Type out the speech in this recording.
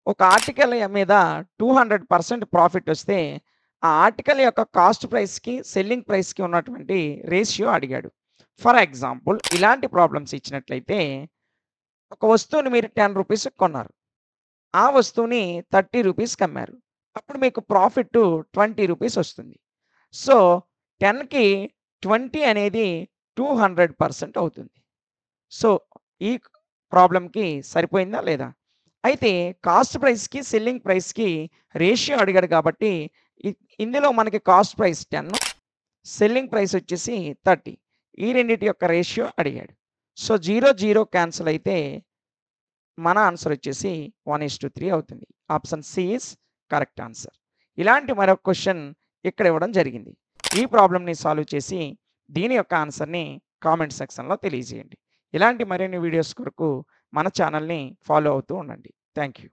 ఒక ఆర్టికల్ మీద 200% ప్రాఫిట్ వస్తే, ఆ ఆర్టికల్ యొక్క కాస్ట్ ప్రైస్‌కి, సెల్లింగ్ ప్రైస్‌కి ఉన్నటువంటి రేషియో అడిగాడు. ఫర్ ఎగ్జాంపుల్ ఇలాంటి ప్రాబ్లమ్స్ ఇచ్చినట్లయితే, ఒక వస్తువుని మీరు 10 రూపీస్‌కి కొన్నారు. ఆ వస్తువుని 30 రూపీస్‌కి అమ్మారు. అప్పుడు మీకు ప్రాఫిట్ 20 రూపీస్ వస్తుంది. సో, 10కి 20 అనేది 200% అవుతుంది. సో, ఈ ప్రాబ్లమ్‌కి సరిపోయిందా లేదా? అయితే కాస్ట్ ప్రైస్‌కి, సెల్లింగ్ ప్రైస్‌కి రేషియో అడిగాడు కాబట్టి ఇ ఇందులో మనకి కాస్ట్ ప్రైస్ 10, సెల్లింగ్ ప్రైస్ వచ్చేసి 30. ఈ రెండిటి యొక్క రేషియో అడిగాడు. సో, 0, 0 క్యాన్సెల్ అయితే మన ఆన్సర్ వచ్చేసి 1:3 అవుతుంది. Option C is correct answer. ఇలాంటి మరొక క్వెషన్ ఇక్కడ ఇవ్వడం జరిగింది. ఈ ప్రాబ్లమ్‌ని సాల్వ్ చేసి దీని యొక్క ఆన్సర్‌ని కామెంట్ సెక్షన్‌లో తెలియజేయండి. ఇలాంటి మరిన్ని వీడియోస్ కొరకు మన ఛానెల్‌ని ఫాలో అవుతూ ఉండండి. Thank you.